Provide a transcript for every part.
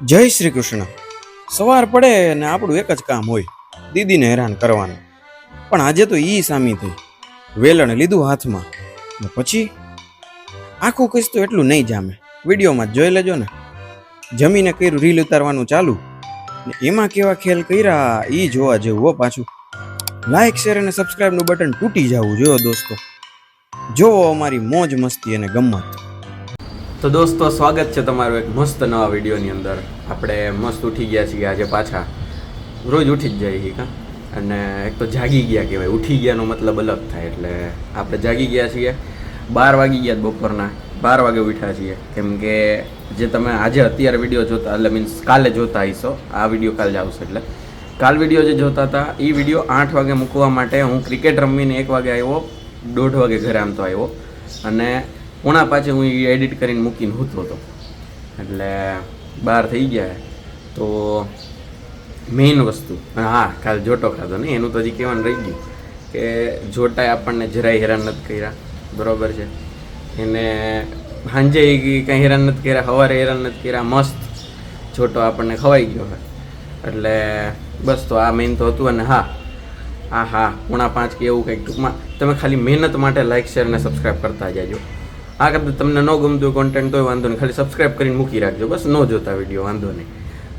જય શ્રી કૃષ્ણ. સવાર પડે ને આપણું એક જ કામ હોય, દીદીને હેરાન કરવાનું. પણ આજે તો ઈ સામી થઈ, વેલણ લીધું હાથમાં ને પછી આખું કહીશ તો એટલું નહીં જામે. વિડીયોમાં જોઈ લેજો ને. જમીને કર્યું રીલ ઉતારવાનું ચાલુ ને એમાં કેવા ખેલ કર્યા ઈ જોવા જેવું હો. પાછું લાઈક શેર અને સબસ્ક્રાઈબનું બટન તૂટી જવું જોયો દોસ્તો. જોવો અમારી મોજ મસ્તી અને ગમ્મત. તો દોસ્તો, સ્વાગત છે તમારું એક મસ્ત નવા વિડીયોની અંદર. આપણે મસ્ત ઉઠી ગયા છીએ આજે પાછા. રોજ ઉઠી જ જાય કાં, અને એક તો જાગી ગયા કહેવાય. ઉઠી ગયાનો મતલબ અલગ થાય. એટલે આપણે જાગી ગયા છીએ, 12 વાગી ગયા બપોરના. 12 વાગે ઉઠ્યા છીએ. કેમ કે જે તમે આજે અત્યારે વિડીયો જોતા, એટલે મીન્સ કાલે જોતા હશો, આ વિડીયો કાલે આવશે. એટલે કાલ વિડીયો જે જોતા હતા એ વિડીયો 8 વાગે મૂકવા માટે હું ક્રિકેટ રમીને 1 વાગે આવ્યો, 1:30 વાગે ઘરે આમ તો આવ્યો, અને પોણા પાછે હું એ એડિટ કરીને મૂકીને સૂતો હતો. એટલે 12 થઈ ગયા. તો મેઇન વસ્તુ, હા, કાલ જોટો ખાધો નહીં એનું તો હજી કહેવાનું રહી ગયું કે જોટાએ આપણને જરાય હેરાન નથી કર્યા, બરાબર છે. એને સાંજે કંઈ હેરાન નથી કર્યા, સવારે હેરાન નથી કર્યા. મસ્ત જોટો આપણને ખવાઈ ગયો હોય. એટલે બસ, તો આ મેઇન તો હતું. અને હા, પોણા 5 કે એવું કંઈક. ટૂંકમાં તમે ખાલી મહેનત માટે લાઇક શેર અને સબસ્ક્રાઈબ કરતા જાજો. આ કદાચ તમને ન ગમતું કોન્ટેન્ટ તો વાંધો નહીં, ખાલી સબસ્ક્રાઈબ કરીને મૂકી રાખજો, બસ. ન જોતા વિડીયો વાંધો નહીં.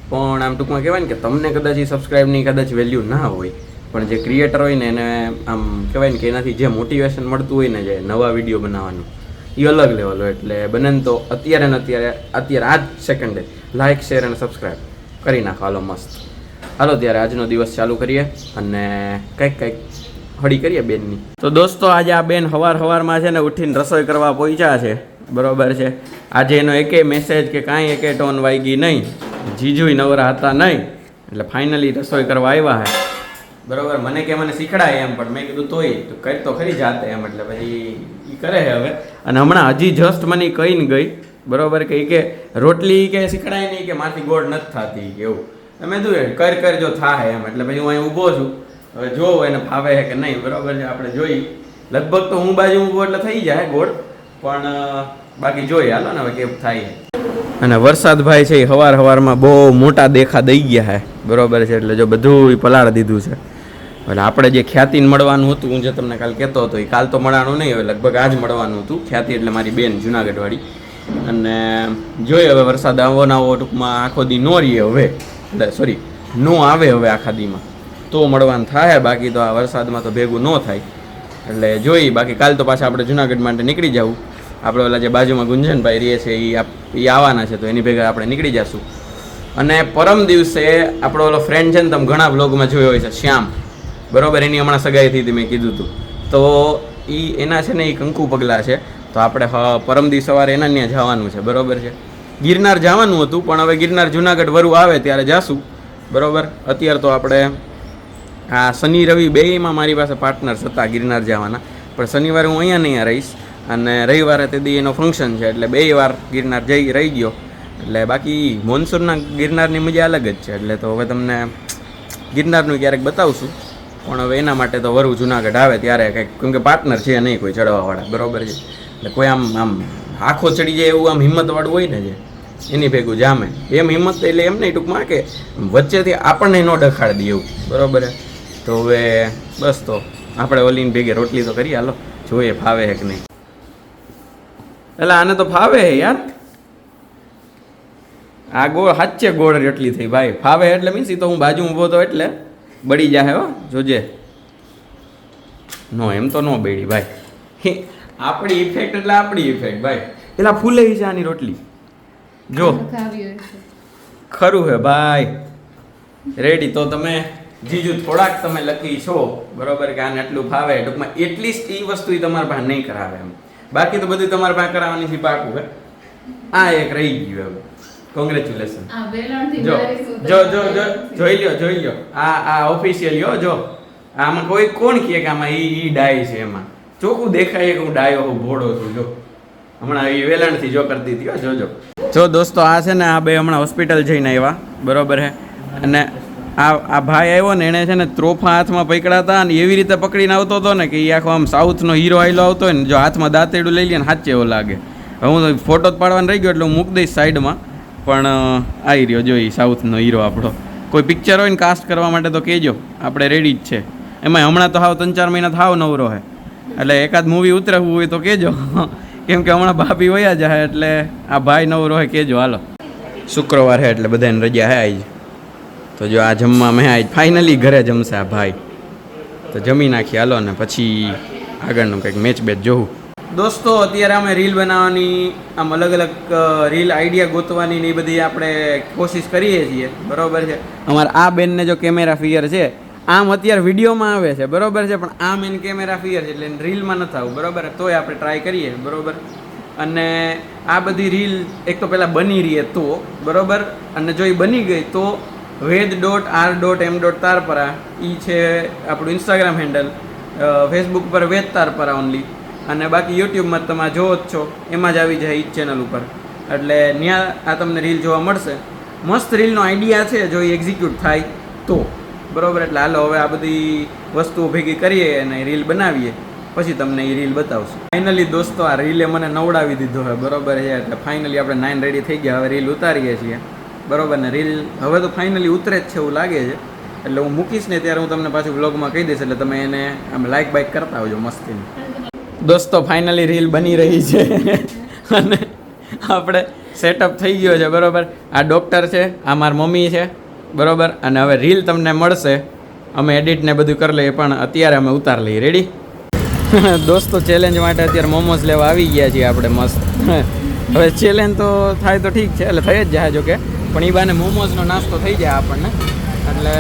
પણ આમ ટૂંકમાં કહેવાય ને કે તમને કદાચ એ સબસ્ક્રાઈબની કદાચ વેલ્યુ ના હોય, પણ જે ક્રિએટર હોય ને એને આમ કહેવાય ને કે એનાથી જે મોટિવેશન મળતું હોય ને, જે નવા વિડીયો બનાવવાનું, એ અલગ લેવલ હોય. એટલે બને ને તો અત્યારે આ જ સેકન્ડે લાઇક શેર અને સબસ્ક્રાઈબ કરી નાખો. હાલો મસ્ત. હાલો ત્યારે આજનો દિવસ ચાલુ કરીએ અને કંઈક હળી કરીએ બેનની. તો દોસ્તો, આજે આ બેન સવારમાં છે ને ઉઠીને રસોઈ કરવા પહોંચ્યા છે, બરાબર છે. આજે એનો એકે મેસેજ કે કાંઈ એકે ટોન વાગી નહીં, જીજુય નવરા હતા નહીં. એટલે ફાઇનલી રસોઈ કરવા આવ્યા છે, બરાબર. મને કે મને શીખડાય એમ, પણ મેં કીધું તોય તો કરી તો ખરી જાતે એમ. એટલે પછી એ કરે છે હવે. અને હમણાં હજી જસ્ટ મને કહીને ગઈ, બરાબર, કે રોટલી કે શીખડાય નહીં, કે મારથી ગોળ નથી થતી કે એવું. તમે તું કર જો થાય એમ. એટલે પછી હું અહીં ઊભો છું, હવે જોવો એને ફાવે છે કે નહીં, બરાબર છે. આપણે જોઈ, લગભગ તો હું બાજુ ઊભો એટલે થઈ જાય ગોળ, પણ બાકી જોઈએ. હાલો ને હવે કેવું થાય. અને વરસાદ ભાઈ છે એ સવારમાં બહુ મોટા દેખા દઈ ગયા છે, બરાબર છે. એટલે જો બધું પલાળી દીધું છે. એટલે આપણે જે ખ્યાતિને મળવાનું હતું, હું જે તમને કાલ કહેતો હતો, એ કાલ તો મળવાનું નહીં, હવે લગભગ આજ મળવાનું હતું. ખ્યાતિ એટલે મારી બેન જુનાગઢવાળી. અને જોઈએ હવે વરસાદ આવો ના આવો, ટૂંકમાં આખો દી નો રહીએ હવે, એટલે સોરી નો આવે હવે આખા દીમાં, તો મળવાનું થાય. બાકી તો આ વરસાદમાં તો ભેગું ન થાય. એટલે જોઈ. બાકી કાલ તો પાછા આપણે જુનાગઢ માટે નીકળી જવું. આપણે ઓલા જે બાજુમાં ગુંજનભાઈ રહે છે એ આવવાના છે, તો એની ભેગા આપણે નીકળી જશું. અને પરમ દિવસે આપણો ઓલો ફ્રેન્ડ છે ને, તમે ઘણા બ્લોગમાં જોયો હોય છે, શ્યામ, બરાબર. એની હમણાં સગાઈ થઈ હતી, મેં કીધું હતું. તો એના છે ને એ કંકુ પગલા છે. તો આપણે પરમ દિવસ સવારે એના ત્યાં જવાનું છે, બરાબર છે. ગિરનાર જવાનું હતું, પણ હવે ગિરનાર જુનાગઢ વરુ આવે ત્યારે જાશું, બરાબર. અત્યારે તો આપણે આ શનિ રવિ બેયમાં મારી પાસે પાર્ટનર્સ હતા ગિરનાર જવાના, પણ શનિવારે હું અહીંયા નહીં રહીશ, અને રવિવારે તે દી એનો ફંક્શન છે. એટલે 2 વાર ગિરનાર રહી ગયો. એટલે બાકી મોનસૂનના ગિરનારની મજા અલગ જ છે. એટલે તો હવે તમને ગિરનારનું ક્યારેક બતાવશું, પણ હવે એના માટે તો વરુ જુનાગઢ આવે ત્યારે કંઈક, કેમ કે પાર્ટનર છે નહીં કોઈ ચડવાવાળા, બરાબર છે. એટલે કોઈ આમ આખો ચડી જાય એવું આમ હિંમતવાળું હોય ને, જે એની ભેગું જામે એમ હિંમત. એટલે એમ નહીં, ટૂંકમાં કે વચ્ચેથી આપણને ન ડખાડી દે એવું, બરાબર છે. તો હવે બસ, તો આપણે ઓલીને ભેગે રોટલી તો કરીએ. હાલો જોઈએ ફાવે છે કે નહીં. એટલે આને તો ફાવે છે યાર. આ ગોળ સાચે ગોળ રોટલી થઈ ભાઈ. ફાવે એટલે મીન્સ તો હું બાજુ ઊભો તો એટલે બળી જાય હો, જોજે. નો એમ તો નો બેડી ભાઈ. આપણી ઇફેક્ટ એટલે આપણી ઇફેક્ટ ભાઈ. પેલા ફૂલે છે આની રોટલી, જો ખરું હે ભાઈ. રેડી. તો તમે જીજુ થોડાક તમે લકી છો, બરાબર, કે આને એટલું ફાવે. ટૂંકમાં એટલીસ્ટ એ વસ્તુ તમારા પાસે નહીં કરાવે એમ. બાકી તો બધું તમારા પાસે કરાવવાની છે પાકું હે. આ એક રહી ગયું હવે. કોંગ્રેચ્યુલેશન. જોઈ લ્યો. આ ઓફિશિયલી હો. જો આમાં કોણ કહે કે આમાં ઈ ડાય છે, એમાં ચોખ્ખું દેખાય કે હું ડાયો હું ભોળો છું. જો હમણાં એ વેલણથી જો કરતી હતી, જોજો. જો દોસ્તો, આ છે ને આ બે હમણાં હોસ્પિટલ જઈને આવ્યા, બરાબર હે. અને આ ભાઈ આવ્યો ને, એણે છે ને ત્રોફા હાથમાં પકડ્યા હતા, અને એવી રીતે પકડીને આવતો હતો ને કે એ આખો આમ સાઉથનો હીરો આવેલો આવતો હોય ને, જો હાથમાં દાંતેડું લઈ લે ને, સાચે એવો લાગે. હવે હું ફોટો જ પાડવાનો રહી ગયો એટલે હું મૂકી દઈશ સાઈડમાં. પણ આવી રહ્યો જોઈ સાઉથનો હીરો આપણો. કોઈ પિક્ચર હોય ને કાસ્ટ કરવા માટે તો કહેજો, આપણે રેડી જ છે. એમાં હમણાં તો હાવ 3-4 મહિના થાવ નવરો હે, એટલે એકાદ મૂવી ઉતરવું હોય તો કહેજો. કેમ કે હમણાં ભાભી વયા જાય એટલે આ ભાઈ નવરો હોય કહેજો. હાલો શુક્રવાર છે એટલે બધાને રજા હે આજ. તો જો આ જમવા મેં આજ ફાઇનલી ઘરે જમશે આ ભાઈ, તો જમી નાખી હાલો ને પછી આગળનું કંઈક મેચ બેચ જોવું. દોસ્તો અત્યારે અમે રીલ બનાવવાની આમ અલગ અલગ રીલ આઈડિયા ગોતવાની ને એ બધી આપણે કોશિશ કરીએ છીએ, બરોબર છે. અમારા આ બેનને જો કેમેરા ફિયર છે, આમ અત્યારે વિડીયોમાં આવે છે બરોબર છે, પણ આમ એને કેમેરા ફિયર છે એટલે રીલમાં નથી આવું બરોબર. તોય આપણે ટ્રાય કરીએ બરોબર. અને આ બધી રીલ એક તો પહેલાં બની રહીએ તો બરોબર, અને જો એ બની ગઈ તો ved.r.m.તારપરા એ છે આપણું ઇન્સ્ટાગ્રામ હેન્ડલ, ફેસબુક પર વેદ તારપરા ઓનલી, અને બાકી યુટ્યુબમાં તમે જોવો જ છો એમાં જ આવી જાય એ ચેનલ ઉપર. એટલે ત્યાં આ તમને રીલ જોવા મળશે. મસ્ત રીલનો આઈડિયા છે જો એ એક્ઝિક્યુટ થાય તો બરોબર. એટલે હાલો હવે આ બધી વસ્તુઓ ભેગી કરીએ અને રીલ બનાવીએ, પછી તમને એ રીલ બતાવશું. ફાઇનલી દોસ્તો આ રીલે મને નવડાવી દીધો છે બરોબર છે. એટલે ફાઇનલી આપણે 9 રેડી થઈ ગયા, હવે રીલ ઉતારીએ છીએ બરોબર ને. રીલ હવે તો ફાઇનલી ઉતરે જ છે એવું લાગે છે. એટલે હું મૂકીશ ને ત્યારે હું તમને પાછું વ્લોગમાં કહી દઈશ, એટલે તમે એને આમ લાઇક બાઇક કરતા આવજો મસ્તીને. દોસ્તો ફાઇનલી રીલ બની રહી છે અને આપણે સેટઅપ થઈ ગયો છે બરોબર. આ ડૉક્ટર છે, આ મારી મમ્મી છે બરોબર. અને હવે રીલ તમને મળશે, અમે એડિટ ને બધું કરી લઈએ, પણ અત્યારે અમે ઉતાર લઈએ. રેડી દોસ્તો ચેલેન્જ માટે અત્યારે મોમોઝ લેવા આવી ગયા છીએ આપણે મસ્ત. હવે ચેલેન્જ તો થાય તો ઠીક છે, એટલે થઈ જ જાય જો કે, પણ એ બાને મોમોઝનો નાસ્તો થઈ જાય આપણને. એટલે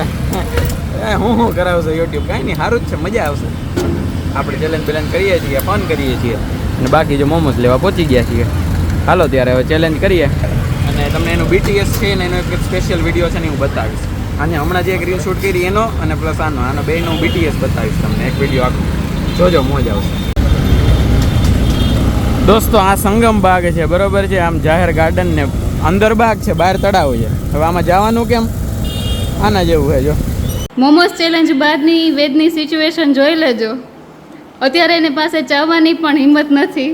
હું કરાવશે યુટ્યુબ, કાંઈ નહીં, સારું જ છે, મજા આવશે. આપણે ચેલેન્જ પેલેન્જ કરીએ છીએ, ફન કરીએ છીએ, અને બાકી જો મોમોઝ લેવા પહોંચી ગયા છીએ. હાલો ત્યારે હવે ચેલેન્જ કરીએ, અને તમને એનું BTS છે ને એનો એક સ્પેશિયલ વિડીયો છે ને હું બતાવીશ. અને હમણાં જે એક રીલ શૂટ કરી એનો અને પ્લસ આનો બેનો BTS બતાવીશ તમને એક વિડીયો આખો, જોજો મોજ આવશે. દોસ્તો આ સંગમ બાગ છે બરોબર છે, આમ જાહેર ગાર્ડન ને અંદર બાગ છે, બહાર તળાવ છે. હવે આમાં જવાનું કેમ, આના જેવું છે જો. મોમોસ ચેલેન્જ બાદની વેદની સિચ્યુએશન જોઈ લેજો. અત્યારે એની પાસે ચાવવાની પણ હિંમત નથી.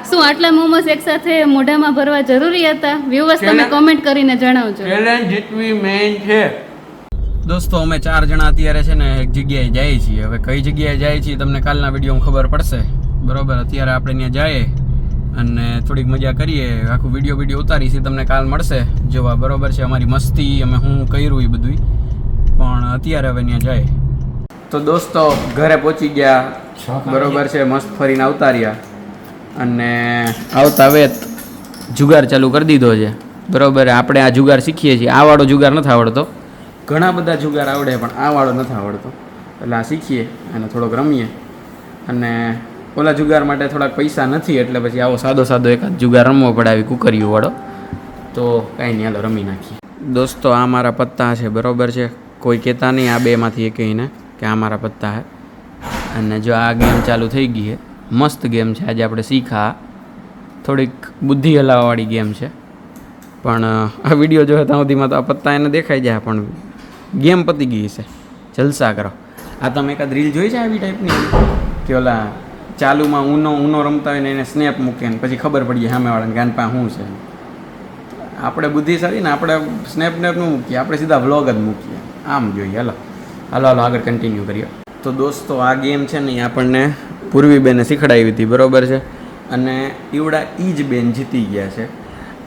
શું આટલા મોમોસ એકસાથે મોઢામાં ભરવા જરૂરી હતા? વ્યુઅર્સ તમે કોમેન્ટ કરીને જણાવજો. ચેલેન્જ જીતવી મેઇન છે. દોસ્તો અમે 4 જણા અત્યારે છે ને એક જગ્યાએ જઈએ છીએ. હવે કઈ જગ્યાએ જઈએ છીએ તમને કાલના વિડીયોમાં ખબર પડશે બરોબર. અત્યારે આપણે ત્યાં જઈએ અને થોડીક મજા કરીએ, આખું વિડીયો ઉતારીશું, તમને કાલ મળશે જોવા બરોબર છે. અમારી મસ્તી અમે હું કર્યું એ બધું, પણ અત્યારે હવે ત્યાં જાય. તો દોસ્તો ઘરે પહોંચી ગયા બરોબર છે, મસ્ત ફરીને આવતા રહ્યા, અને આવતા વેત જુગાર ચાલુ કરી દીધો છે બરોબર. આપણે આ જુગાર શીખીએ છીએ, આ વાળો જુગાર નથી આવડતો, ઘણા બધા જુગાર આવડે પણ આ વાળો નથી આવડતો. એટલે આ શીખીએ અને થોડોક રમીએ, અને ઓલા જુગાર માટે થોડાક પૈસા નથી એટલે પછી આવો સાદો એકાદ જુગાર રમવો પડે, આવી કુકરીઓ વાળો. તો કાંઈ નહીં, હાલો રમી નાખીએ. દોસ્તો આ મારા પત્તા છે બરોબર છે, કોઈ કહેતા નહીં આ બેમાંથી એકઈને કે આ મારા પત્તા છે. અને જો આ ગેમ ચાલુ થઈ ગઈ છે, મસ્ત ગેમ છે. આજે આપણે શીખા, થોડીક બુદ્ધિ હલાવવાવાળી ગેમ છે, પણ આ વિડીયો જોયો ત્યાં સુધીમાં તો આ પત્તા એને દેખાઈ જાય, પણ ગેમ પતી ગઈ છે. જલસા કરો. આ તમે એકાદ રીલ જોઈ છે આવી ટાઈપની કે ઓલા ચાલુમાં ઊનો રમતા હોય ને એને સ્નેપ મૂકે ને પછી ખબર પડી જાય સામેવાળાને ગાન પા શું છે. આપણે બુદ્ધિશાળી ને આપણે સ્નેપ ન મૂકીએ, આપણે સીધા વ્લોગ જ મૂકીએ, આમ જોઈએ. હાલો આગળ કન્ટિન્યુ કરીએ. તો દોસ્તો આ ગેમ છે ને એ આપણને પૂર્વીબેને શીખડાવી હતી બરોબર છે, અને ઈવડા ઈ જ બેન જીતી ગયા છે.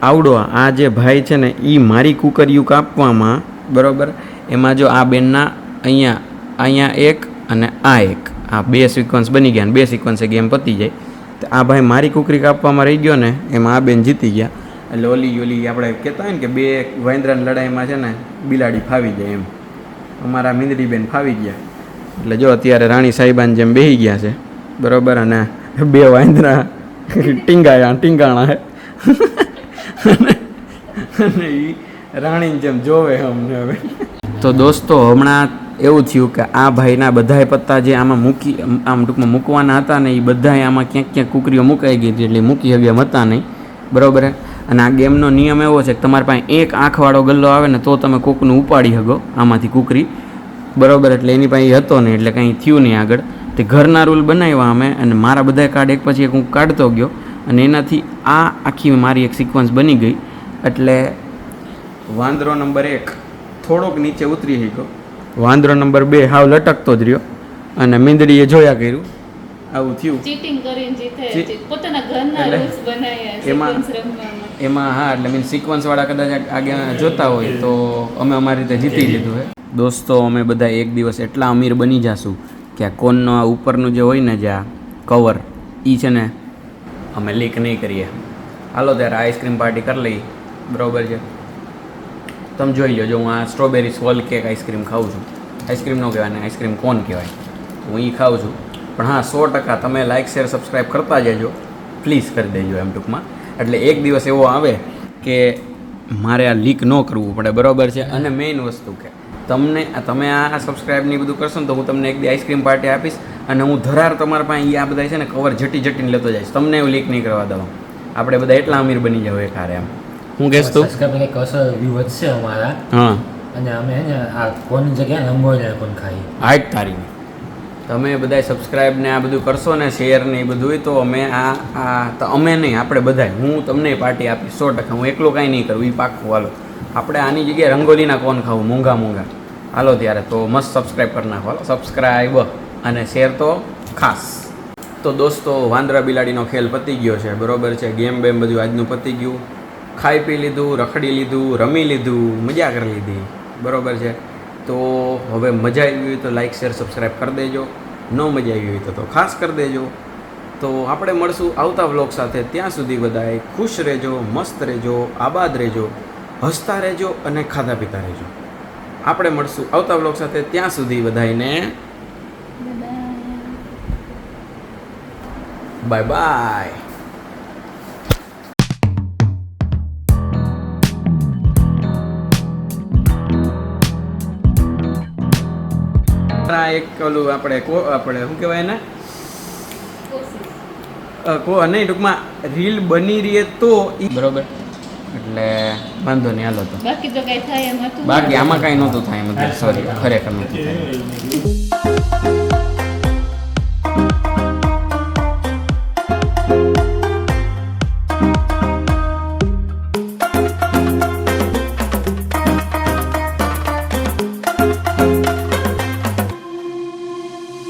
આવડો આ જે ભાઈ છે ને એ મારી કુકરીયું કાપવામાં બરોબર, એમાં જો આ બેનના અહીંયા એક અને આ એક, આ 2 સિક્વન્સ બની ગયા, અને 2 સિક્વન્સે ગેમ પતી જાય. તો આ ભાઈ મારી કુકરી કાપવામાં રહી ગયો ને, એમાં આ બેન જીતી ગયા. એટલે ઓલી આપણે કહેતા હોય ને કે 2 વાંદરાની લડાઈમાં છે ને બિલાડી ફાવી જાય, એમ અમારા મીંદડી બેન ફાવી ગયા. એટલે જો અત્યારે રાણી સાહેબાની જેમ બેસી ગયા છે બરોબર, અને 2 વાંદરા ટીંગાણા હે અને એ રાણીની જેમ જોવે અમને હવે. તો દોસ્તો હમણાં એવું થયું કે આ ભાઈના બધાય પત્તા જે આમ ટૂંકમાં મૂકવાના હતા ને એ બધાય આમાં ક્યાંક કુકરીઓ મુકાઈ ગઈ હતી, એટલે મૂકી હગ્યા હતા નહીં બરાબર. અને આ ગેમનો નિયમ એવો છે કે તમારી પાસે એક આંખવાળો ગલ્લો આવે ને તો તમે કોકનું ઉપાડી શકો આમાંથી કુકરી બરાબર. એટલે એની પાસે હતો નહીં, એટલે કંઈ થયું નહીં આગળ. તે ઘરના રૂલ બનાવ્યા અમે, અને મારા બધા કાર્ડ એક પછી એક હું કાઢતો ગયો, અને એનાથી આ આખી મારી એક સિક્વન્સ બની ગઈ. એટલે વાંદરો નંબર 1 થોડોક નીચે ઉતરી ગયો, વાંદરો નંબર 2 હાવ લટકતો જ રહ્યો અને મીંદડીએ જોયા કર્યું, આવું થયું. ચીટિંગ કરીને જીતે ચી- પોતાના ઘરના એટલે રૂલ્સ બનાવ્યા એમાં- sequence રમવામાં. એમાં હા એટલે મીન સિક્વન્સવાળા કદાચ આગળ જોતા હોય તો અમે અમારી રીતે જીતી લીધું છે. દોસ્તો અમે બધા એક દિવસ એટલા અમીર બની જાશું કે આ કોનનો આ ઉપરનું જે હોય ને જે આ કવર એ છે ને અમે લીક નહીં કરીએ. હાલો ત્યારે આઈસ્ક્રીમ પાર્ટી કરી લઈ, બરાબર છે. તમે જોઈ લો, જો હું આ સ્ટ્રોબેરી સ્વોલ કેક આઈસ્ક્રીમ ખાઉં છું. આઈસ્ક્રીમ ન કહેવાય ને આઈસ્ક્રીમ કોન કહેવાય, હું એ ખાઉં છું. પણ હા 100% તમે લાઇક શેર સબસ્ક્રાઈબ કરતા જજો, પ્લીઝ કરી દેજો એમ ટૂંકમાં. એટલે એક દિવસ એવો આવે કે મારે આ લીક ન કરવું પડે, બરાબર છે. અને મેઇન વસ્તુ કે તમે આ સબસ્ક્રાઈબ ને બધું કરશો ને તો હું તમને એક દી આઈસ્ક્રીમ પાર્ટી આપીશ અને હું ધરાર તમારા પાસે આ બધા છે ને કવર જટીને લેતો જઈશ, તમને એવું લીક નહીં કરવા દઉં. આપણે બધા એટલા અમીર બની જાવ એકારે એમ. હું કહેશ તું? સબસ્ક્રાઇબ એક અસર વ્યૂ વધશે અમારા, હા અને અમે હે ને આ કોની જગ્યાએ રંગોળી કોણ ખાઈ. હાઈટ તારી તમે બધા સબસ્ક્રાઈબ ને આ બધું કરશો ને શેર ને એ બધું તો અમે તો અમે નહીં, આપણે બધા, હું તમને પાર્ટી આપીશ 100%. હું એકલો કાંઈ નહીં કરું, એ પાક્કું. હાલો આપણે આની જગ્યાએ રંગોલીના કોણ ખાવું, મોંઘા. હાલો ત્યારે તો મસ્ત સબસ્ક્રાઈબ કરી નાખો. હાલો સબસ્ક્રાઈબ અને શેર તો ખાસ. તો દોસ્તો વાંદરા બિલાડીનો ખેલ પતી ગયો છે, બરાબર છે. ગેમ બેમ બધું આજનું પતી ગયું. ખાઈ પી લીધું, રખડી લીધું, રમી લીધું, મજા કરી લીધી, બરાબર છે. તો હવે મજા આવી હોય તો લાઈક શેર સબસ્ક્રાઈબ કરી દેજો, ન મજા આવી હોય તો ખાસ કરી દેજો. તો આપણે મળશું આવતા વ્લોગ સાથે. ત્યાં સુધી બધાએ ખુશ રહેજો, મસ્ત રહેજો, આબાદ રહેજો, હસતા રહેજો અને ખાધા પીતા રહેજો. આપણે મળશું આવતા વ્લોગ સાથે. ત્યાં સુધી બધાને બાય બાય. એક ઓલું આપણે શું કહેવાય ને નહીં, ટૂંકમાં રીલ બની રહીએ તો બરોબર, એટલે વાંધો નહીં. હાલો તો બાકી તો કઈ થાય એમ હતું. બાકી આમાં કાંઈ નહોતું થાય, મતલબ સોરી, ખરેખર નહોતું થાય.